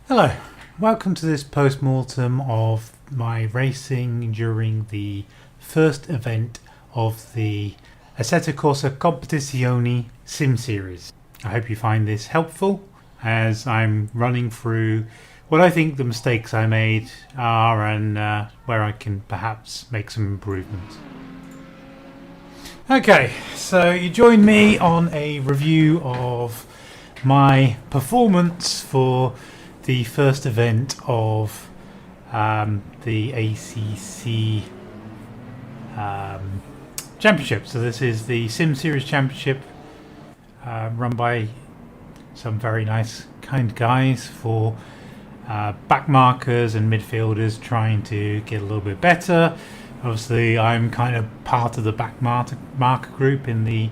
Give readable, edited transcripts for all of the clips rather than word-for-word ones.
Hello, welcome to this post-mortem of my racing during the first event of the Assetto Corsa Competizione sim series. I hope you find this helpful as I'm running through what I think the mistakes I made are and where I can perhaps make some improvements. Okay, so you join me on a review of my performance for the first event of the ACC Championship. So this is the Sim Series Championship run by some very nice, kind guys for back markers and midfielders trying to get a little bit better. Obviously, I'm kind of part of the back marker group in the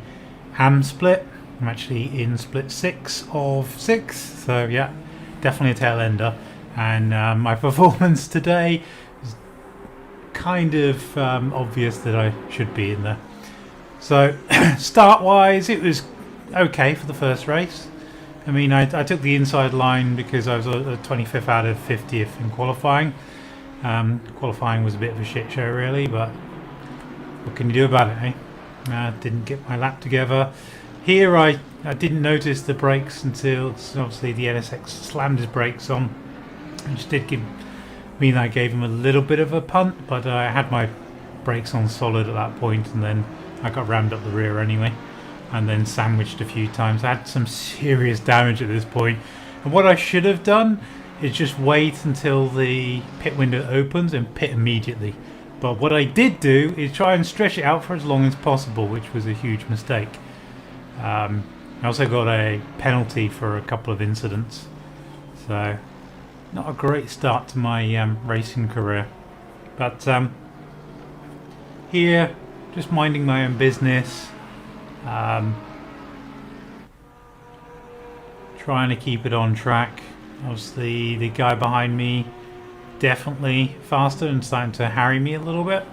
AM split. I'm actually in split 6 of 6, so yeah, definitely a tail ender. And my performance today is kind of obvious that I should be in there. So start wise, it was okay for the first race. I mean, I took the inside line because I was a 25th out of 50th in qualifying. Qualifying was a bit of a shit show really, but what can you do about it, eh? Didn't get my lap together. Here I didn't notice the brakes until obviously the NSX slammed his brakes on, which did mean I gave him a little bit of a punt, but I had my brakes on solid at that point, and then I got rammed up the rear anyway, and then sandwiched a few times. I had some serious damage at this point, and what I should have done is just wait until the pit window opens and pit immediately. But what I did do is try and stretch it out for as long as possible, which was a huge mistake. I also got a penalty for a couple of incidents, so not a great start to my racing career. But here, just minding my own business, trying to keep it on track. Obviously the guy behind me definitely faster and starting to harry me a little bit.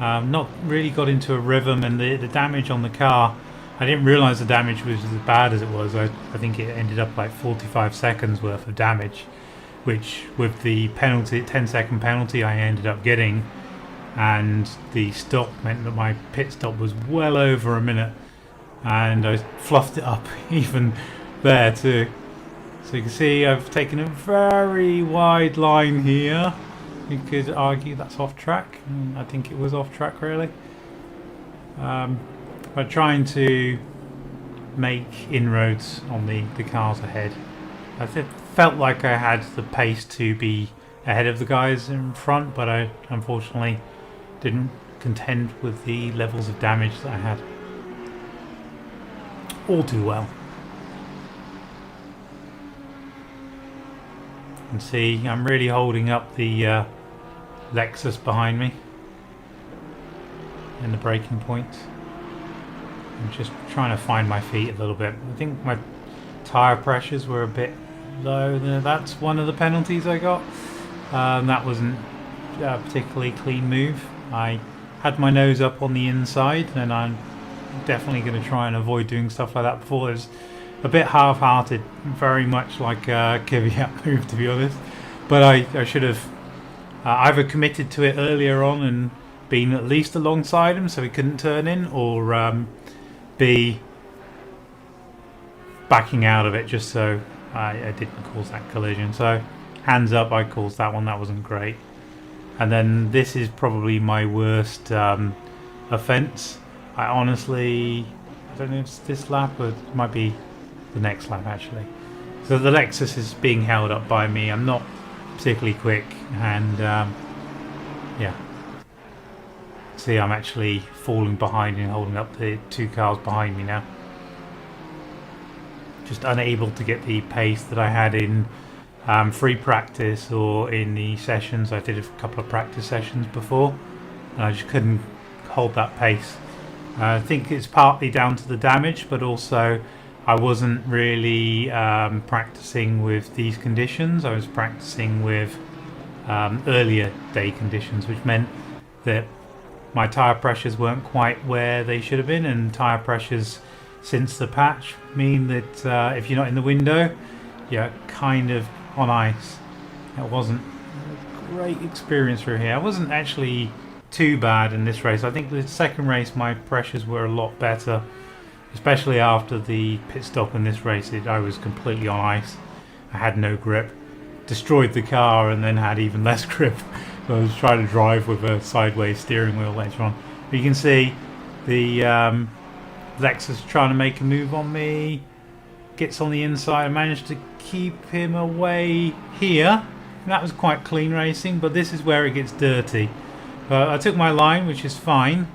Not really got into a rhythm, and the damage on the car, I didn't realise the damage was as bad as it was. I think it ended up like 45 seconds worth of damage, which with the penalty, 10-second penalty I ended up getting, and the stop meant that my pit stop was well over a minute, and I fluffed it up even there too. So you can see I've taken a very wide line here. You could argue that's off track. I think it was off track really. But trying to make inroads on the cars ahead. I felt like I had the pace to be ahead of the guys in front, but I unfortunately didn't contend with the levels of damage that I had. All too well. And see, I'm really holding up the Lexus behind me in the braking point. I'm just trying to find my feet a little bit. I think my tyre pressures were a bit low. That's one of the penalties I got. That wasn't a particularly clean move. I had my nose up on the inside, and I'm definitely going to try and avoid doing stuff like that before. It was a bit half-hearted, very much like a Kvyat move, to be honest. But I should have either committed to it earlier on and been at least alongside him so he couldn't turn in, or be backing out of it just so I didn't cause that collision. So hands up, I caused that one. That wasn't great. And then this is probably my worst offence. I honestly, I don't know if it's this lap or it might be the next lap actually. So the Lexus is being held up by me. I'm not particularly quick, and yeah. See, I'm actually falling behind and holding up the two cars behind me now. Just unable to get the pace that I had in free practice or in the sessions. I did a couple of practice sessions before, and I just couldn't hold that pace. I think it's partly down to the damage, but also I wasn't really practicing with these conditions. I was practicing with earlier day conditions, which meant that my tyre pressures weren't quite where they should have been, and tyre pressures since the patch mean that if you're not in the window, you're kind of on ice. It wasn't a great experience through here. I wasn't actually too bad in this race. I think the second race my pressures were a lot better, especially after the pit stop in this race. I was completely on ice. I had no grip, destroyed the car, and then had even less grip. So I was trying to drive with a sideways steering wheel later on. But you can see the Lexus trying to make a move on me. Gets on the inside. I managed to keep him away here. And that was quite clean racing, but this is where it gets dirty. I took my line, which is fine,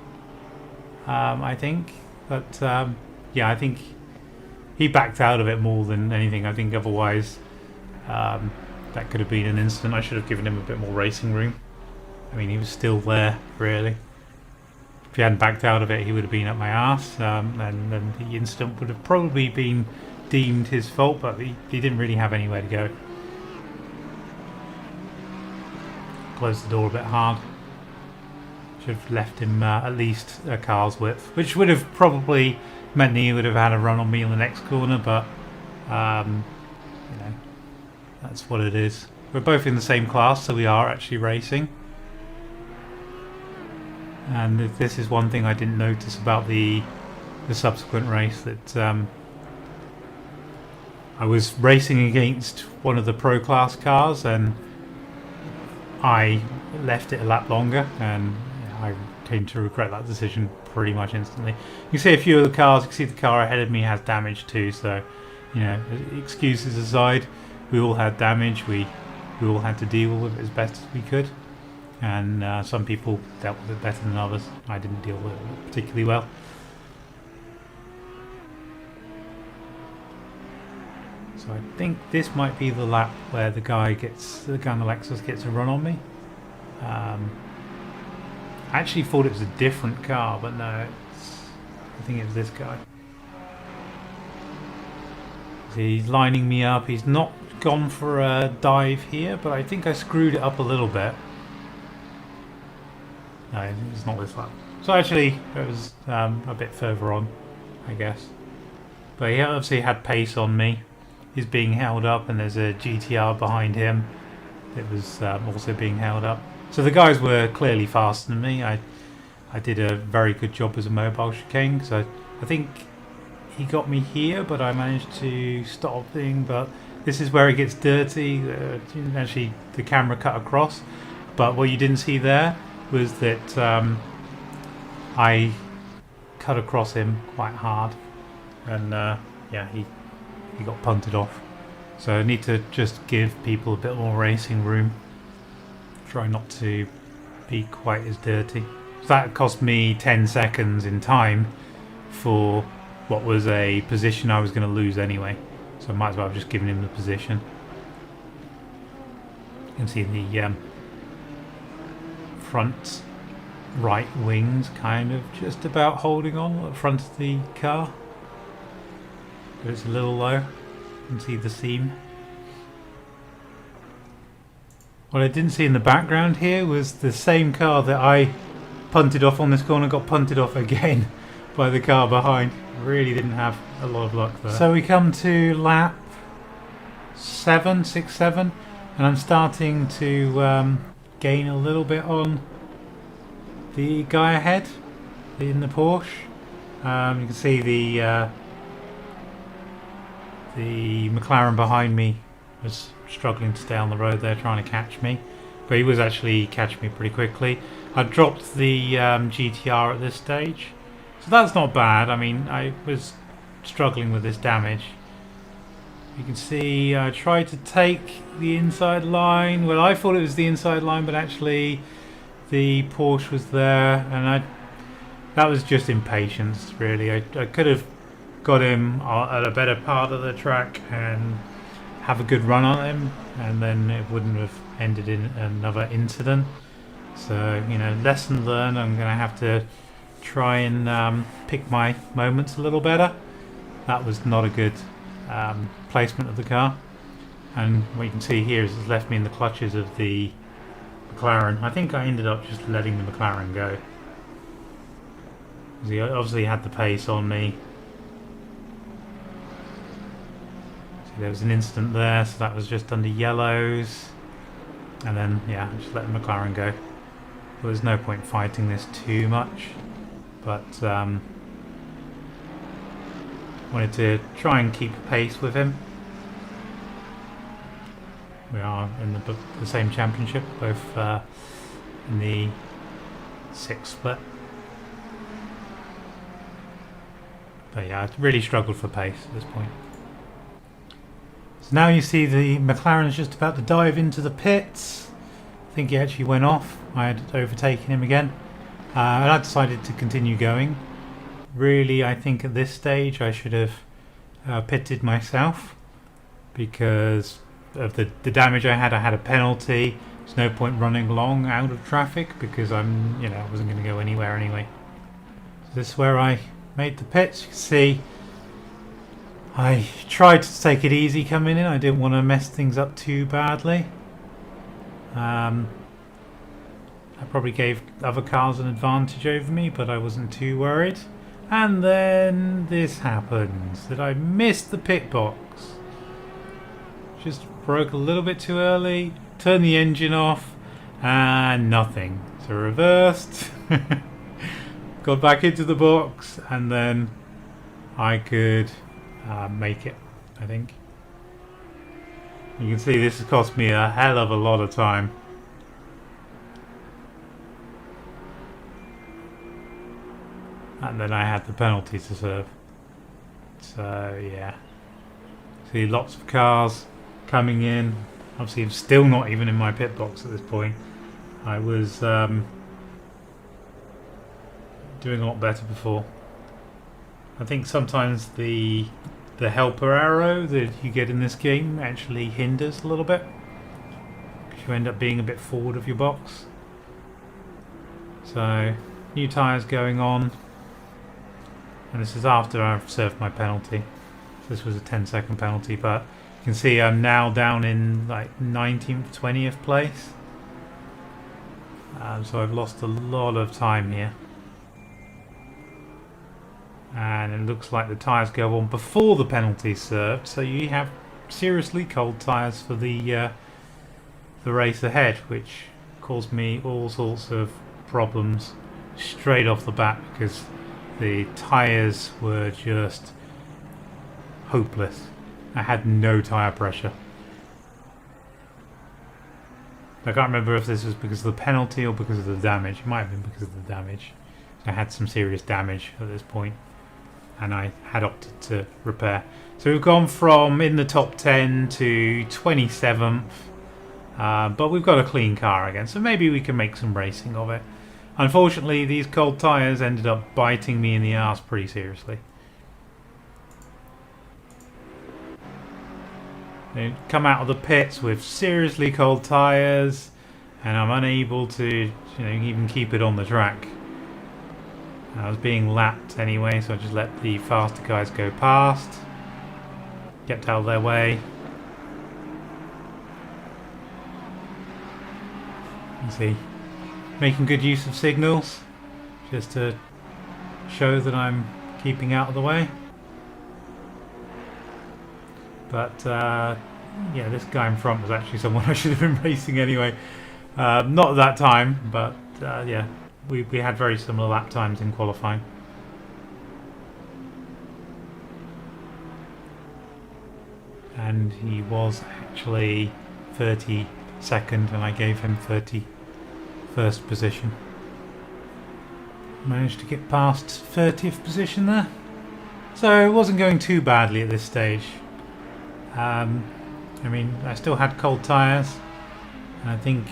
I think. But yeah, I think he backed out of it more than anything. I think otherwise that could have been an incident. I should have given him a bit more racing room. I mean, he was still there, really. If he hadn't backed out of it, he would have been up my arse, and then the incident would have probably been deemed his fault, but he didn't really have anywhere to go. Closed the door a bit hard. Should have left him at least a car's width, which would have probably meant that he would have had a run on me in the next corner, but you know, that's what it is. We're both in the same class, so we are actually racing. And this is one thing I didn't notice about the subsequent race, that I was racing against one of the pro class cars, and I left it a lap longer, and I came to regret that decision pretty much instantly. You can see a few of the cars. You can see the car ahead of me has damage too, so you know, excuses aside, we all had damage. We all had to deal with it as best as we could, and some people dealt with it better than others. I didn't deal with it particularly well. So I think this might be the lap where the guy in the Lexus gets a run on me. I actually thought it was a different car, but no, I think it was this guy. So he's lining me up. He's not gone for a dive here, but I think I screwed it up a little bit. No, it's not this lap. So actually, it was a bit further on, I guess. But he obviously had pace on me. He's being held up, and there's a GTR behind him that was also being held up. So the guys were clearly faster than me. I did a very good job as a mobile chicane, because I think he got me here, but I managed to stop him. But this is where it gets dirty. Actually, the camera cut across, but what you didn't see there was that I cut across him quite hard, and yeah, he got punted off. So I need to just give people a bit more racing room. Try not to be quite as dirty. So that cost me 10 seconds in time for what was a position I was going to lose anyway. So I might as well have just given him the position. You can see the front right wings kind of just about holding on at the front of the car. But it's a little low. You can see the seam. What I didn't see in the background here was the same car that I punted off on this corner got punted off again by the car behind. Really didn't have a lot of luck there. So we come to lap 6, 7, and I'm starting to gain a little bit on the guy ahead in the Porsche. You can see the McLaren behind me was struggling to stay on the road there, trying to catch me, but he was actually catching me pretty quickly. I dropped the GTR at this stage, so that's not bad. I mean, I was struggling with this damage. You can see I tried to take the inside line. Well, I thought it was the inside line, but actually the Porsche was there, and that was just impatience, really. I could have got him at a better part of the track and have a good run on him, and then it wouldn't have ended in another incident. So, you know, lesson learned. I'm going to have to try and pick my moments a little better. That was not a good placement of the car, and what you can see here is it's left me in the clutches of the McLaren. I think I ended up just letting the McLaren go. He obviously had the pace on me. There was an incident there, so that was just under yellows. And then, yeah, just let the McLaren go. There was no point fighting this too much. But, wanted to try and keep pace with him. We are in the same championship, both in the 6 split. But yeah, I really struggled for pace at this point. So now you see the McLaren is just about to dive into the pits. I think he actually went off. I had overtaken him again. And I decided to continue going. Really, I think at this stage I should have pitted myself because of the damage I had. I had a penalty. There's no point running long out of traffic because I wasn't going to go anywhere anyway. So this is where I made the pits. You can see I tried to take it easy coming in. I didn't want to mess things up too badly. I probably gave other cars an advantage over me, but I wasn't too worried. And then this happens, that I missed the pit box. Just broke a little bit too early, turned the engine off, and nothing. So reversed, got back into the box, and then I could make it, I think. You can see this has cost me a hell of a lot of time. And then I had the penalty to serve. So yeah. See lots of cars coming in. Obviously I'm still not even in my pit box at this point. I was doing a lot better before. I think sometimes the helper arrow that you get in this game actually hinders a little bit. Because you end up being a bit forward of your box. So new tyres going on. And this is after I've served my penalty. This was a 10-second penalty, but you can see I'm now down in like 19th, 20th place. So I've lost a lot of time here. And it looks like the tyres go on before the penalty is served, so you have seriously cold tyres for the race ahead, which caused me all sorts of problems straight off the bat because the tyres were just hopeless. I had no tyre pressure. I can't remember if this was because of the penalty or because of the damage. It might have been because of the damage. I had some serious damage at this point, and I had opted to repair. So we've gone from in the top 10 to 27th, but we've got a clean car again, so maybe we can make some racing of it. Unfortunately, these cold tyres ended up biting me in the arse pretty seriously. They come out of the pits with seriously cold tyres, and I'm unable to even keep it on the track. I was being lapped anyway, so I just let the faster guys go past. Kept out of their way. You see, making good use of signals just to show that I'm keeping out of the way. But yeah, this guy in front was actually someone I should have been racing anyway. Not at that time, but yeah, we had very similar lap times in qualifying. And he was actually 32nd, and I gave him 31st position. Managed to get past 30th position there. So it wasn't going too badly at this stage. I mean, I still had cold tyres, and I think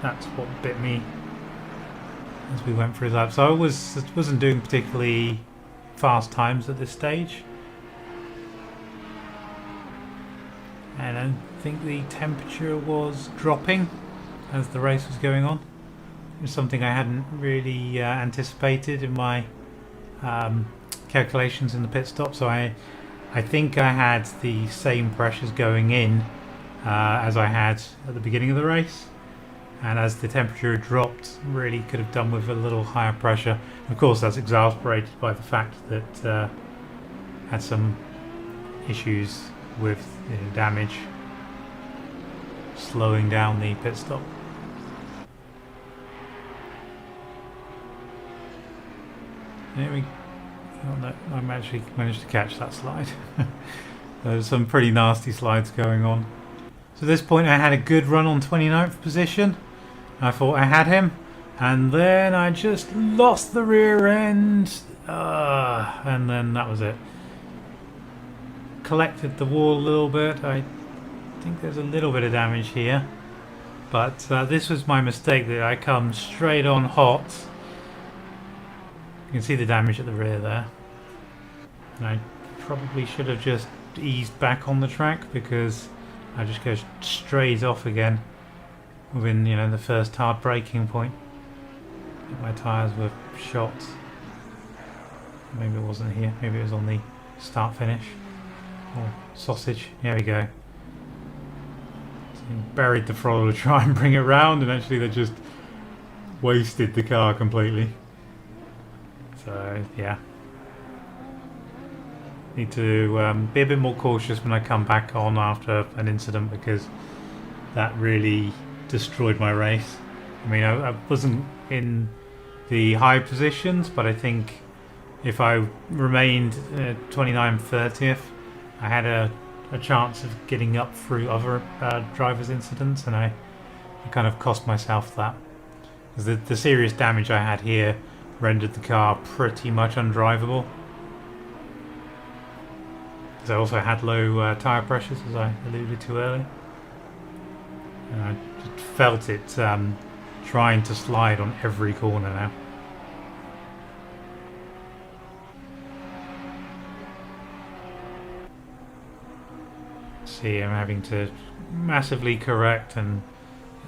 that's what bit me as we went through that. So I wasn't doing particularly fast times at this stage, and I think the temperature was dropping as the race was going on. It was something I hadn't really anticipated in my calculations in the pit stop. So I think I had the same pressures going in as I had at the beginning of the race, and as the temperature dropped, really could have done with a little higher pressure. Of course, that's exasperated by the fact that I had some issues with damage, slowing down the pit stop. There we go. Oh, no, I actually managed to catch that slide. There's some pretty nasty slides going on. So at this point I had a good run on 29th position. I thought I had him, and then I just lost the rear end, and then that was it. Collected the wall a little bit. I think there's a little bit of damage here, but this was my mistake, that I come straight on hot. You can see the damage at the rear there, and I probably should have just eased back on the track, because I just go straight off again within the first hard braking point. My tyres were shot. Maybe it wasn't here, maybe it was on the start finish. Or sausage. Here we go. So buried the throttle to try and bring it round, and actually they just wasted the car completely. So yeah, need to be a bit more cautious when I come back on after an incident, because that really destroyed my race. I mean, I wasn't in the high positions, but I think if I remained 29th, 30th, I had a chance of getting up through other drivers' incidents, and I kind of cost myself that. Because the serious damage I had here rendered the car pretty much undrivable. Because I also had low tyre pressures, as I alluded to earlier. And I just felt it trying to slide on every corner now. See, I'm having to massively correct, and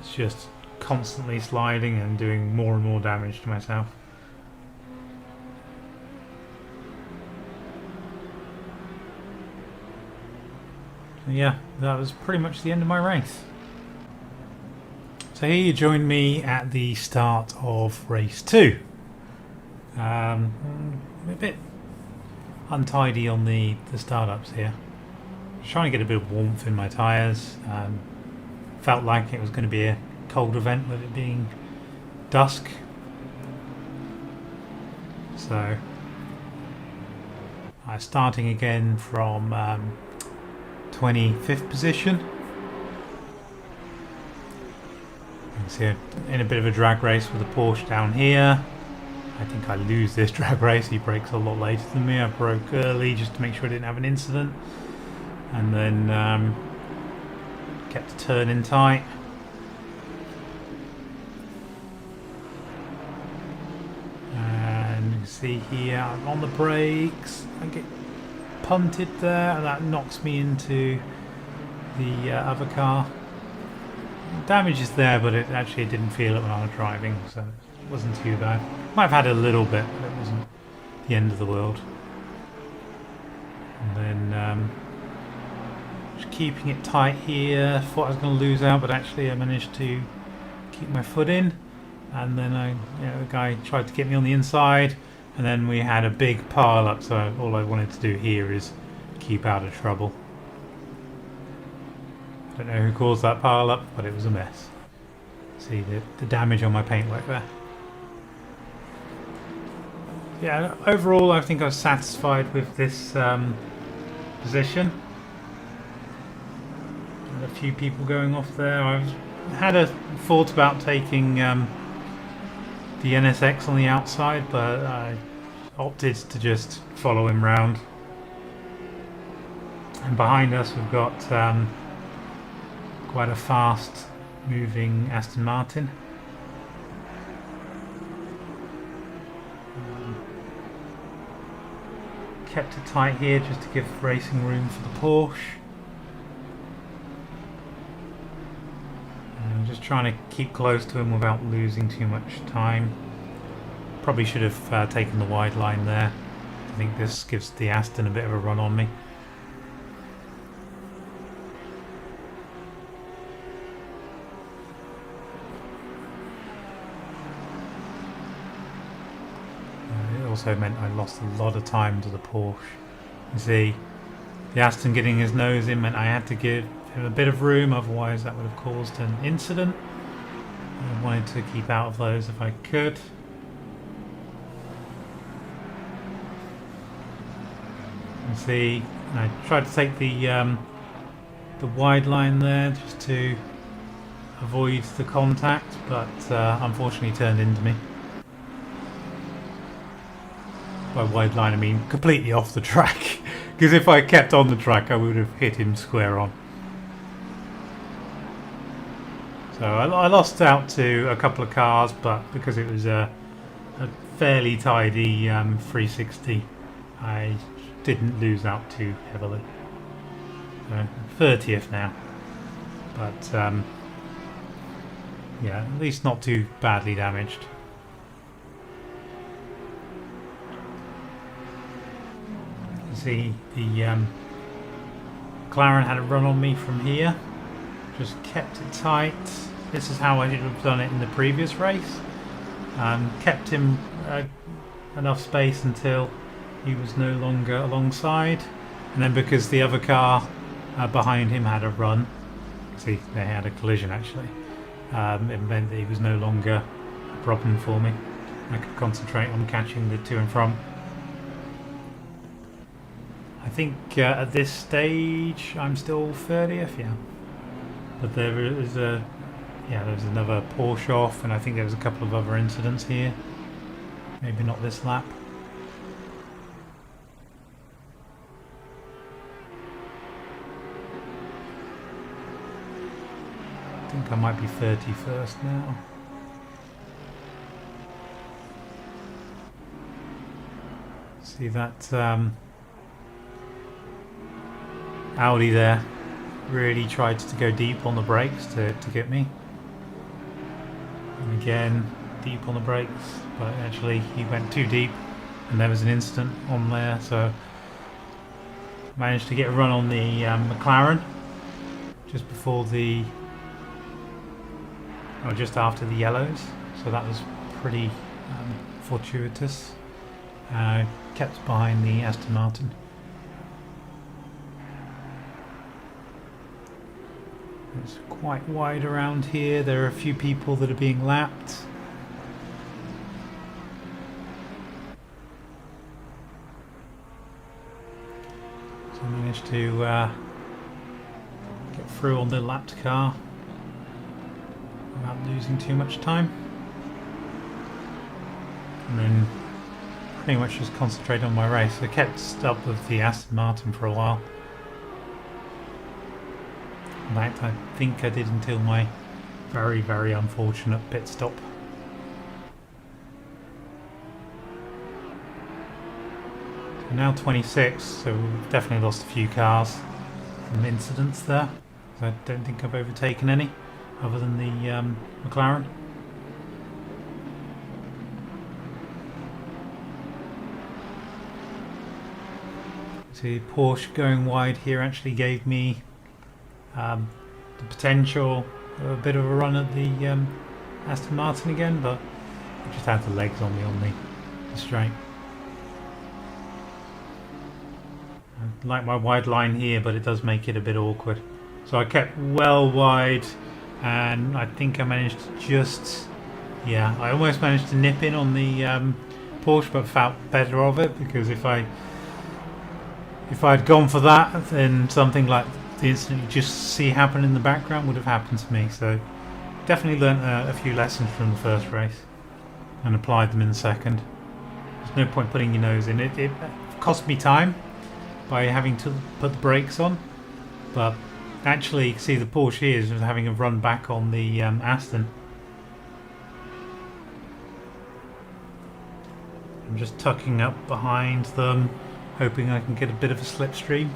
it's just constantly sliding and doing more and more damage to myself. Yeah, that was pretty much the end of my race. So here you join me at the start of race 2. A bit untidy on the startups here. Trying to get a bit of warmth in my tyres. Felt like it was going to be a cold event with it being dusk. So I'm starting again from 25th position. You can see in a bit of a drag race with the Porsche down here. I think I lose this drag race. He brakes a lot later than me. I broke early just to make sure I didn't have an incident. And then kept the turn in tight. And you can see here I'm on the brakes. I get punted there, and that knocks me into the other car. Damage is there, but it actually didn't feel it when I was driving, so it wasn't too bad. Might have had a little bit, but it wasn't the end of the world. And then just keeping it tight here. Thought I was going to lose out, but actually I managed to keep my foot in. And then the guy tried to get me on the inside, and then we had a big pile up. So all I wanted to do here is keep out of trouble. I don't know who caused that pile up, but it was a mess. See the damage on my paintwork there. Yeah, overall I think I was satisfied with this position. A few people going off there. I had a thought about taking the NSX on the outside, but I opted to just follow him round. And behind us we've got quite a fast moving Aston Martin. Kept it tight here just to give racing room for the Porsche. And just trying to keep close to him without losing too much time. Probably should have taken the wide line there. I think this gives the Aston a bit of a run on me. It also meant I lost a lot of time to the Porsche. You see, the Aston getting his nose in meant I had to give him a bit of room, otherwise that would have caused an incident. I wanted to keep out of those if I could. You see, I tried to take the wide line there just to avoid the contact, but unfortunately turned into me. By wide line I mean completely off the track, because if I kept on the track I would have hit him square on. So I lost out to a couple of cars, but because it was a fairly tidy 360, I didn't lose out too heavily. So 30th now, but yeah, at least not too badly damaged. You see the McLaren had a run on me from here, just kept it tight. This is how I should have done it in the previous race. Kept him enough space until he was no longer alongside, and then because the other car behind him had a run, see they had a collision actually, it meant that he was no longer a problem for me. I could concentrate on catching the to and from. I think at this stage I'm still 30th, yeah. But there is there's another Porsche off, and I think there was a couple of other incidents here. Maybe not this lap. I think I might be 31st now. See that Audi there really tried to go deep on the brakes to get me. And again, deep on the brakes, but actually he went too deep and there was an incident on there, so managed to get a run on the McLaren just before the just after the yellows, so that was pretty fortuitous. Kept behind the Aston Martin. It's quite wide around here. There are a few people that are being lapped. So I managed to get through on the lapped car without losing too much time. And then pretty much just concentrate on my race. I kept up with the Aston Martin for a while. In fact, I think I did until my very, very unfortunate pit stop. So now 26, so we've definitely lost a few cars from incidents there. So I don't think I've overtaken any, other than the McLaren. See, Porsche going wide here actually gave me the potential of a bit of a run at the Aston Martin again, but I just had the legs on me on the straight. I like my wide line here, but it does make it a bit awkward. So I kept well wide, and I think I managed to just, I almost managed to nip in on the Porsche, but felt better of it, because if I'd gone for that, then something like the incident you just see happen in the background would have happened to me. So definitely learnt a few lessons from the first race and applied them in the second. There's no point putting your nose in. It cost me time by having to put the brakes on, but actually you can see the Porsche here is having a run back on the Aston. I'm just tucking up behind them, hoping I can get a bit of a slipstream.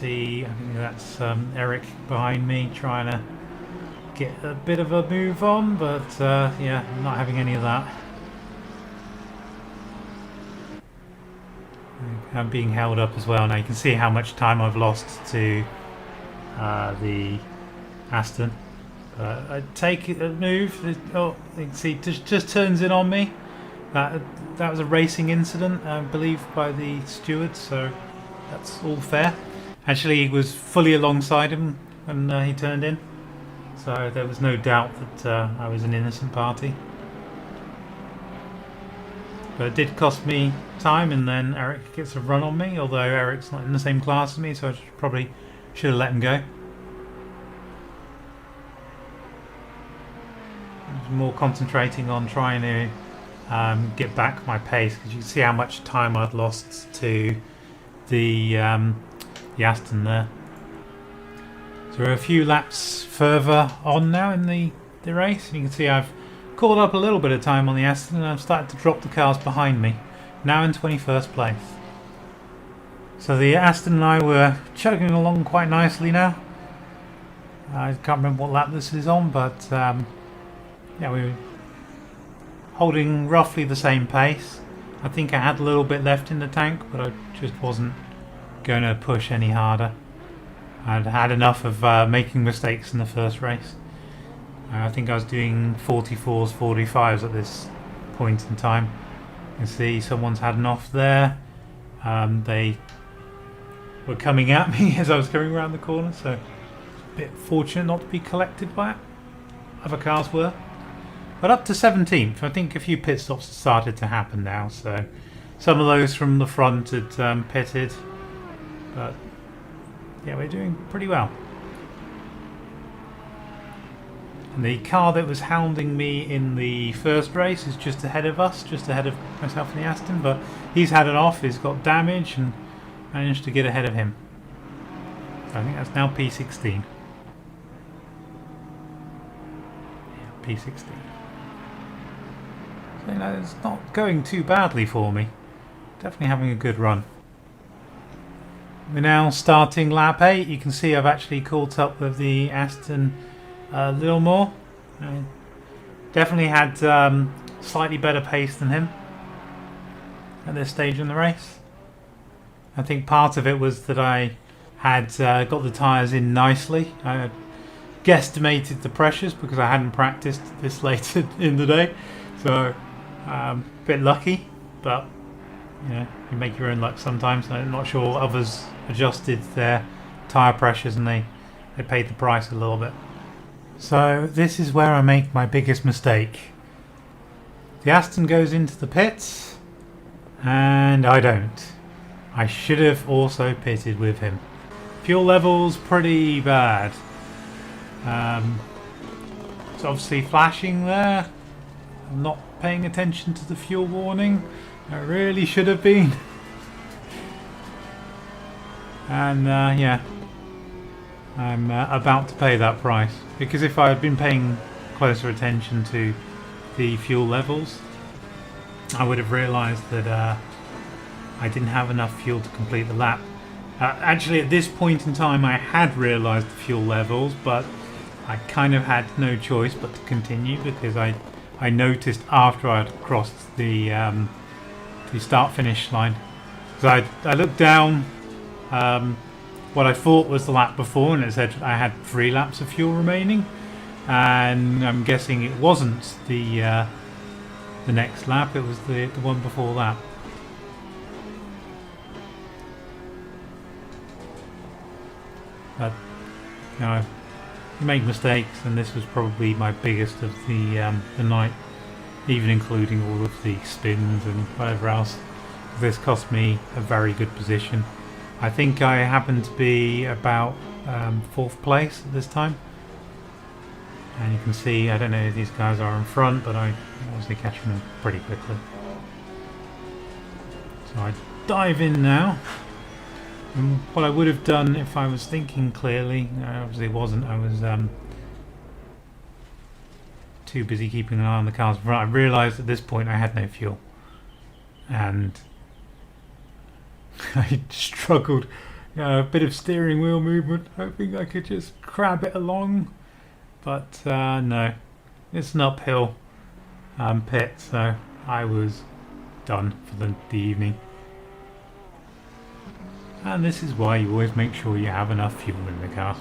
I think that's Eric behind me trying to get a bit of a move on, but not having any of that. I'm being held up as well now. You can see how much time I've lost to the Aston. I take a move. Oh, you can see, just turns in on me. That was a racing incident, I believe, by the steward, so that's all fair. Actually, he was fully alongside him when he turned in, so there was no doubt that I was an innocent party. But it did cost me time, and then Eric gets a run on me, although Eric's not in the same class as me, so I probably should have let him go. I was more concentrating on trying to get back my pace, because you can see how much time I'd lost to the Aston there. So we're a few laps further on now in the race, and you can see I've caught up a little bit of time on the Aston, and I've started to drop the cars behind me, now in 21st place. So the Aston and I were chugging along quite nicely now. I can't remember what lap this is on, but yeah, we were holding roughly the same pace. I think I had a little bit left in the tank, but I just wasn't going to push any harder. I'd had enough of making mistakes in the first race. I think I was doing 44s, 45s at this point in time. You can see someone's had an off there. They were coming at me as I was coming around the corner, so a bit fortunate not to be collected by it. Other cars were. But up to 17th, I think a few pit stops had started to happen now, so some of those from the front had pitted. But yeah, we're doing pretty well. And the car that was hounding me in the first race is just ahead of us, just ahead of myself and the Aston, but he's had it off, he's got damage, and managed to get ahead of him. So I think that's now P16. Yeah, P16. So, you know, it's not going too badly for me. Definitely having a good run. We're now starting lap 8. You can see I've actually caught up with the Aston a little more. Definitely had slightly better pace than him at this stage in the race. I think part of it was that I had got the tyres in nicely. I had guesstimated the pressures because I hadn't practiced this late in the day, so a bit lucky, but you know, you make your own luck sometimes. I'm not sure others adjusted their tyre pressures and they paid the price a little bit. So this is where I make my biggest mistake. The Aston goes into the pits and I don't. I should have also pitted with him. Fuel levels pretty bad. It's obviously flashing there. I'm not paying attention to the fuel warning. I really should have been. And yeah, I'm about to pay that price, because if I had been paying closer attention to the fuel levels, I would have realised that I didn't have enough fuel to complete the lap. Actually, at this point in time I had realised the fuel levels, but I kind of had no choice but to continue, because I noticed after I'd crossed the start-finish line. So I looked down what I thought was the lap before, and it said I had 3 laps of fuel remaining, and I'm guessing it wasn't the next lap, it was the one before that. But you know, you make mistakes, and this was probably my biggest of the night, even including all of the spins and whatever else. This cost me a very good position. I think I happened to be about 4th place at this time, and you can see, I don't know if these guys are in front, but I obviously catch them pretty quickly. So I dive in now, and what I would have done if I was thinking clearly, I obviously wasn't, I was too busy keeping an eye on the cars in front. I realised at this point I had no fuel, and I struggled, a bit of steering wheel movement, hoping I could just crab it along, but no, it's an uphill pit, so I was done for the evening. And this is why you always make sure you have enough fuel in the car.